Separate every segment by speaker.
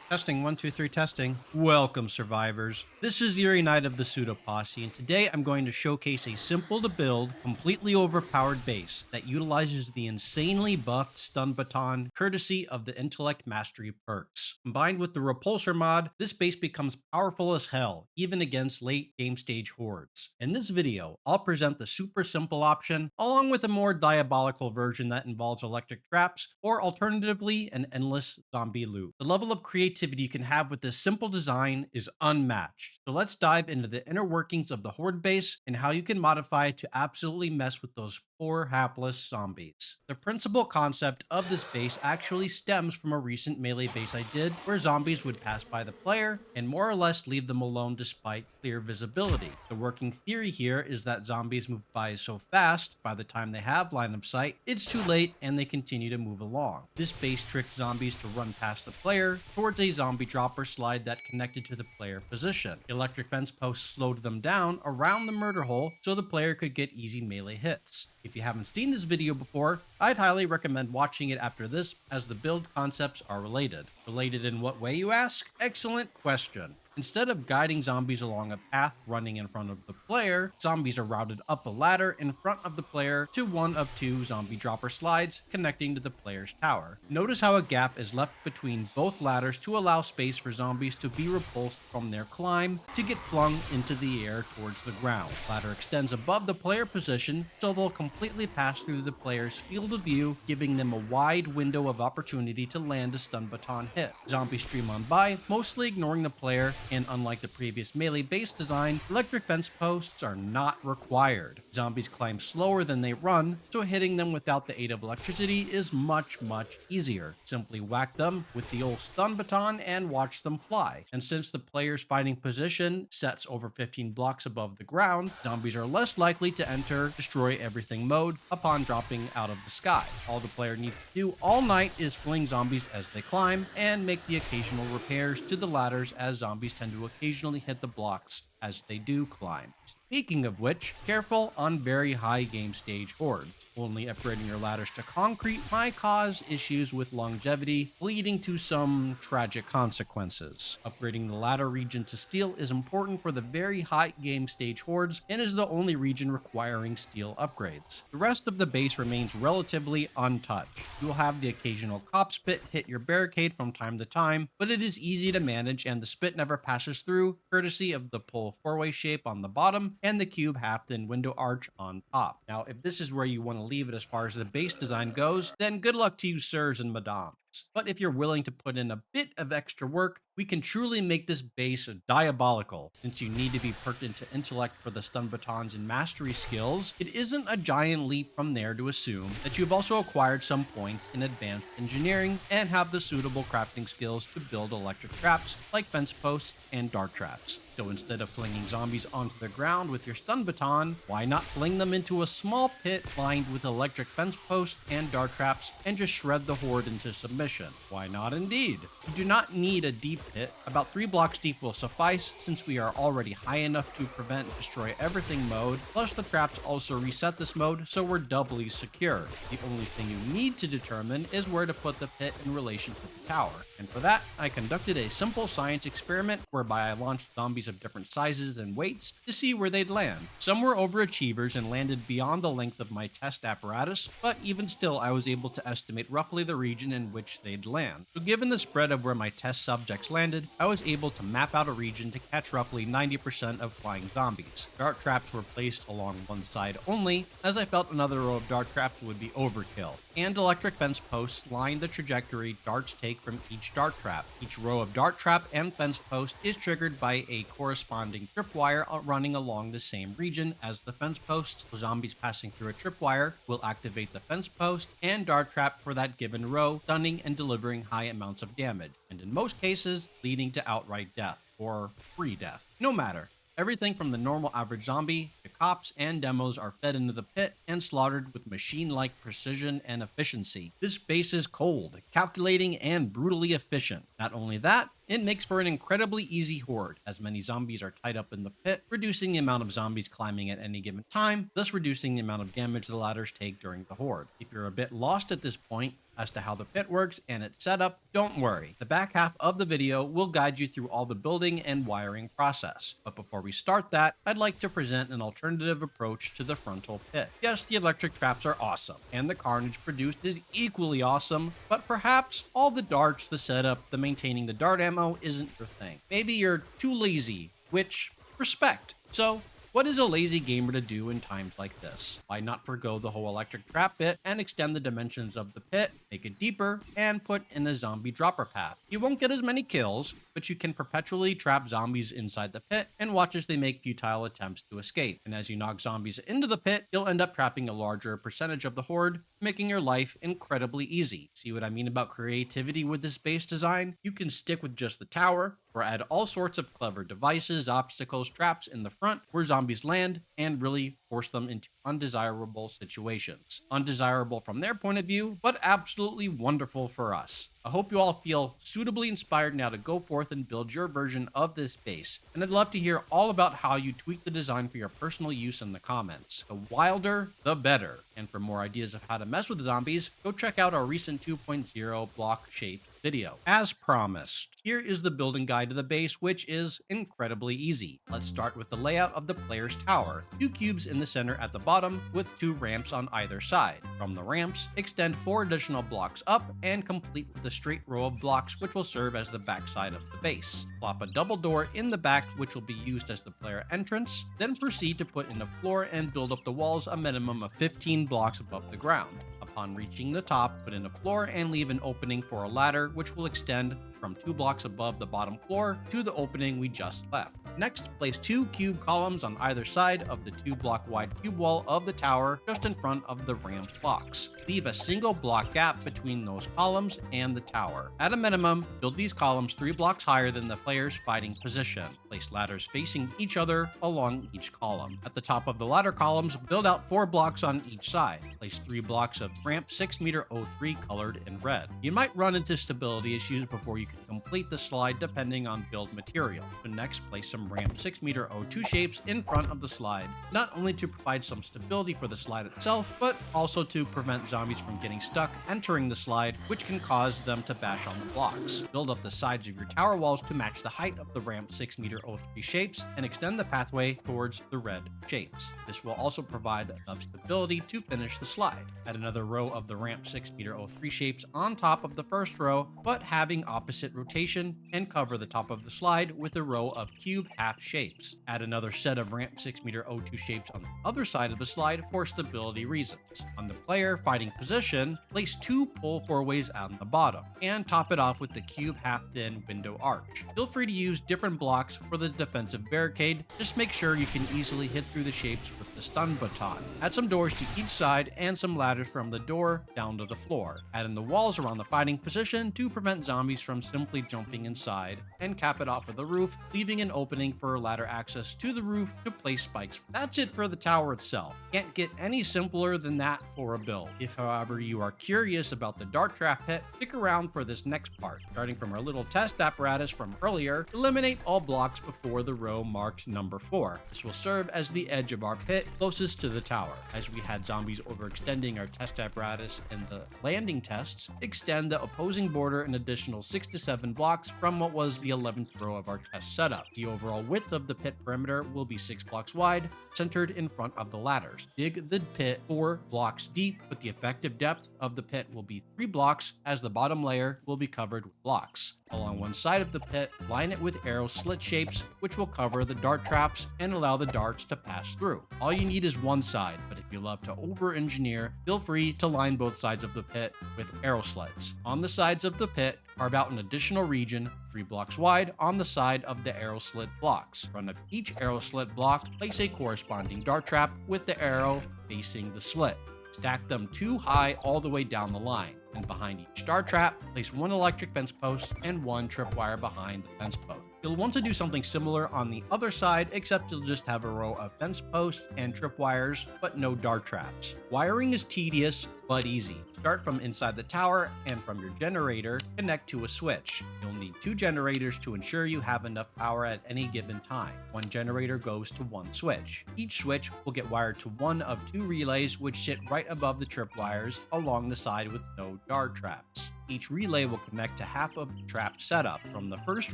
Speaker 1: Testing, 1, 2, 3, testing. Welcome, survivors. This is Yuri Knight of the Pseudo Posse, and today I'm going to showcase a simple to build, completely overpowered base that utilizes the insanely buffed stun baton courtesy of the intellect mastery perks. Combined with the repulsor mod, this base becomes powerful as hell, even against late game stage hordes. In this video, I'll present the super simple option, along with a more diabolical version that involves electric traps, or alternatively, an endless zombie loop. The level of creativity you can have with this simple design is unmatched. So let's dive into the inner workings of the Horde base and how you can modify it to absolutely mess with those poor hapless zombies. The principal concept of this base actually stems from a recent melee base I did where zombies would pass by the player and more or less leave them alone despite clear visibility. The working theory here is that zombies move by so fast, by the time they have line of sight, it's too late and they continue to move along. This base tricked zombies to run past the player towards a zombie dropper slide that connected to the player position. Electric fence posts slowed them down around the murder hole so the player could get easy melee hits. If you haven't seen this video before, I'd highly recommend watching it after this, as the build concepts are related. Related in what way, you ask? Excellent question. Instead of guiding zombies along a path running in front of the player, zombies are routed up a ladder in front of the player to one of two zombie dropper slides connecting to the player's tower. Notice how a gap is left between both ladders to allow space for zombies to be repulsed from their climb to get flung into the air towards the ground. The ladder extends above the player position, so they'll completely pass through the player's field of view, giving them a wide window of opportunity to land a stun baton hit. Zombies stream on by, mostly ignoring the player, and unlike the previous melee base design, electric fence posts are not required. Zombies climb slower than they run, so hitting them without the aid of electricity is much easier. Simply whack them with the old stun baton and watch them fly. And since the player's fighting position sets over 15 blocks above the ground, zombies are less likely to enter destroy everything mode upon dropping out of the sky. All the player needs to do all night is fling zombies as they climb and make the occasional repairs to the ladders, as zombies tend to occasionally hit the blocks as they do climb. Speaking of which, careful on very high game stage hordes. Only upgrading your ladders to concrete might cause issues with longevity, leading to some tragic consequences. Upgrading the ladder region to steel is important for the very high game stage hordes and is the only region requiring steel upgrades. The rest of the base remains relatively untouched. You'll have the occasional cop spit hit your barricade from time to time, but it is easy to manage and the spit never passes through, courtesy of the pull four-way shape on the bottom and the cube half-thin window arch on top. Now, if this is where you want to leave it as far as the base design goes, then good luck to you sirs and madams. But if you're willing to put in a bit of extra work, we can truly make this base diabolical. Since you need to be perked into intellect for the stun batons and mastery skills, it isn't a giant leap from there to assume that you've also acquired some points in advanced engineering and have the suitable crafting skills to build electric traps like fence posts and dart traps. So instead of flinging zombies onto the ground with your stun baton, why not fling them into a small pit lined with electric fence posts and dart traps and just shred the horde into submission? Why not indeed? You do not need a deep pit. About 3 blocks deep will suffice, since we are already high enough to prevent destroy everything mode, plus the traps also reset this mode, so we're doubly secure. The only thing you need to determine is where to put the pit in relation to the tower. And for that, I conducted a simple science experiment whereby I launched zombies of different sizes and weights to see where they'd land. Some were overachievers and landed beyond the length of my test apparatus, but even still I was able to estimate roughly the region in which they'd land. So given the spread of where my test subjects landed, I was able to map out a region to catch roughly 90% of flying zombies. Dart traps were placed along one side only, as I felt another row of dart traps would be overkill. And electric fence posts lined the trajectory darts take from each dart trap. Each row of dart trap and fence post is triggered by a corresponding tripwire running along the same region as the fence post. So zombies passing through a tripwire will activate the fence post and dart trap for that given row, stunning and delivering high amounts of damage, and in most cases leading to outright death, or free death. No matter. Everything from the normal average zombie to cops and demos are fed into the pit and slaughtered with machine-like precision and efficiency. This base is cold, calculating, and brutally efficient. Not only that, it makes for an incredibly easy horde, as many zombies are tied up in the pit, reducing the amount of zombies climbing at any given time, thus reducing the amount of damage the ladders take during the horde. If you're a bit lost at this point as to how the pit works and its setup, don't worry. The back half of the video will guide you through all the building and wiring process. But before we start that, I'd like to present an alternative approach to the frontal pit. Yes, the electric traps are awesome, and the carnage produced is equally awesome, but perhaps all the darts, the setup, the maintaining the dart ammo isn't your thing. Maybe you're too lazy, which, respect. So, what is a lazy gamer to do in times like this? Why not forgo the whole electric trap bit and extend the dimensions of the pit, make it deeper, and put in a zombie dropper path? You won't get as many kills, but you can perpetually trap zombies inside the pit and watch as they make futile attempts to escape. And as you knock zombies into the pit, you'll end up trapping a larger percentage of the horde, making your life incredibly easy. See what I mean about creativity with this base design? You can stick with just the tower, or add all sorts of clever devices, obstacles, traps in the front where zombies land, and really force them into undesirable situations. Undesirable from their point of view, but absolutely wonderful for us. I hope you all feel suitably inspired now to go forth and build your version of this base, and I'd love to hear all about how you tweak the design for your personal use in the comments. The wilder, the better. And for more ideas of how to mess with zombies, go check out our recent 2.0 block-shaped video. As promised, here is the building guide to the base, which is incredibly easy. Let's start with the layout of the player's tower. 2 cubes in the center at the bottom with 2 ramps on either side. From the ramps, extend 4 additional blocks up and complete with a straight row of blocks which will serve as the backside of the base. Plop a double door in the back which will be used as the player entrance, then proceed to put in a floor and build up the walls a minimum of 15 blocks above the ground. Upon reaching the top, put in a floor and leave an opening for a ladder which will extend from 2 blocks above the bottom floor to the opening we just left. Next, place 2 cube columns on either side of the 2-block wide cube wall of the tower just in front of the ramp blocks. Leave a single block gap between those columns and the tower. At a minimum, build these columns 3 blocks higher than the player's fighting position. Place ladders facing each other along each column. At the top of the ladder columns, build out 4 blocks on each side. Place 3 blocks of ramp 6-meter 03 colored in red. You might run into stability issues before you can complete the slide depending on build material. But next, place some ramp 6-meter 02 shapes in front of the slide, not only to provide some stability for the slide itself, but also to prevent zombies from getting stuck entering the slide, which can cause them to bash on the blocks. Build up the sides of your tower walls to match the height of the ramp 6-meter 03 shapes and extend the pathway towards the red shapes. This will also provide enough stability to finish the slide. Add another row of the ramp 6-meter 03 shapes on top of the first row, but having opposite rotation, and cover the top of the slide with a row of cube half shapes. Add another set of ramp 6-meter 02 shapes on the other side of the slide for stability reasons. On the player fighting position, place 2 pull 4-ways on the bottom, and top it off with the cube half thin window arch. Feel free to use different blocks for the defensive barricade, just make sure you can easily hit through the shapes with the stun baton. Add some doors to each side and some ladders from the door down to the floor. Add in the walls around the fighting position to prevent zombies from simply jumping inside, and cap it off of the roof, leaving an opening for ladder access to the roof to place spikes. That's it for the tower itself. Can't get any simpler than that for a build. If, however, you are curious about the dart trap pit, stick around for this next part. Starting from our little test apparatus from earlier, eliminate all blocks before the row marked number 4. This will serve as the edge of our pit closest to the tower. As we had zombies overextending our test apparatus in the landing tests, extend the opposing border an additional 6 to 7 blocks from what was the 11th row of our test setup. The overall width of the pit perimeter will be 6 blocks wide, centered in front of the ladders. Dig the pit 4 blocks deep, but the effective depth of the pit will be 3 blocks, as the bottom layer will be covered with blocks. Along one side of the pit, line it with arrow slit shapes, which will cover the dart traps and allow the darts to pass through. All you need is one side, but if you love to over-engineer, feel free to line both sides of the pit with arrow slits. On the sides of the pit, carve out an additional region 3 blocks wide on the side of the arrow slit blocks. Run up each arrow slit block, place a corresponding dart trap with the arrow facing the slit. Stack them 2 high all the way down the line, and behind each dart trap, place 1 electric fence post and 1 tripwire behind the fence post. You'll want to do something similar on the other side, except you'll just have a row of fence posts and tripwires, but no dart traps. Wiring is tedious, but easy. Start from inside the tower, and from your generator, connect to a switch. You'll need 2 generators to ensure you have enough power at any given time. 1 generator goes to 1 switch. Each switch will get wired to one of 2 relays which sit right above the tripwires along the side with no dart traps. Each relay will connect to half of the trap setup. From the first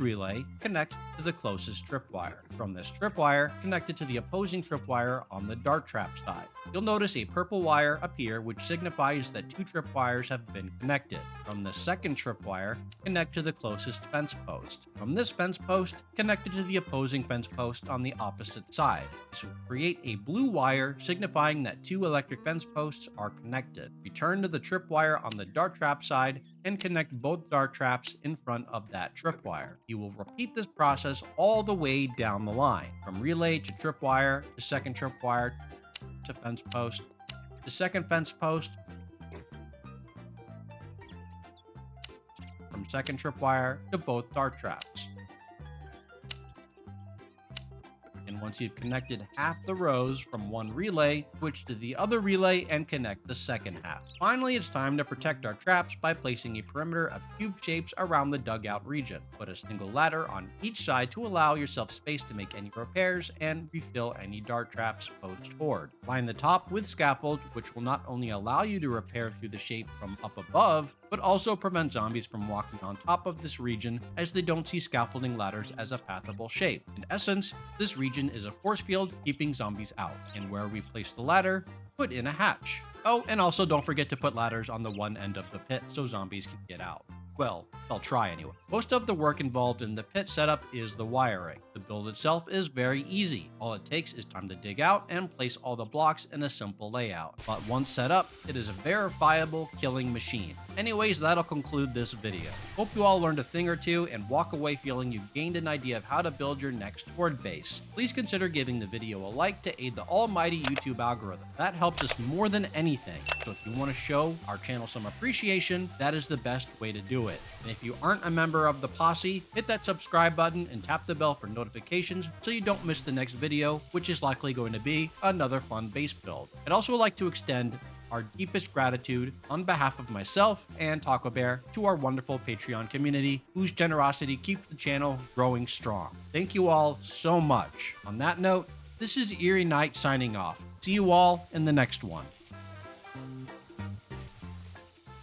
Speaker 1: relay, connect to the closest tripwire. From this tripwire, connect it to the opposing tripwire on the dart trap side. You'll notice a purple wire appear which signifies that 2 tripwires have been connected. From the second tripwire, connect to the closest fence post. From this fence post, connect it to the opposing fence post on the opposite side. This will create a blue wire signifying that 2 electric fence posts are connected. Return to the tripwire on the dart trap side and connect both dart traps in front of that tripwire. You will repeat this process all the way down the line, from relay to tripwire, to second tripwire, to fence post, to second fence post, from second tripwire to both dart traps. And once you've connected half the rows from one relay, switch to the other relay and connect the second half. Finally, it's time to protect our traps by placing a perimeter of cube shapes around the dugout region. Put a single ladder on each side to allow yourself space to make any repairs and refill any dart traps post-horde. Line the top with scaffold, which will not only allow you to repair through the shape from up above, but also prevent zombies from walking on top of this region, as they don't see scaffolding ladders as a pathable shape. In essence, this region is a force field keeping zombies out, and where we place the ladder, put in a hatch. Oh, and also don't forget to put ladders on the one end of the pit so zombies can get out. Well, they'll try anyway. Most of the work involved in the pit setup is the wiring. The build itself is very easy. All it takes is time to dig out and place all the blocks in a simple layout. But once set up, it is a verifiable killing machine. Anyways, that'll conclude this video. Hope you all learned a thing or two and walk away feeling you gained an idea of how to build your next horde base. Please consider giving the video a like to aid the almighty YouTube algorithm. That helps us more than anything. So if you want to show our channel some appreciation, that is the best way to do it. And if you aren't a member of the posse, hit that subscribe button and tap the bell for notifications so you don't miss the next video, which is likely going to be another fun base build. I'd also like to extend our deepest gratitude on behalf of myself and Taco Bear to our wonderful Patreon community, whose generosity keeps the channel growing strong. Thank you all so much. On that note, this is Eerie Knight signing off. See you all in the next one.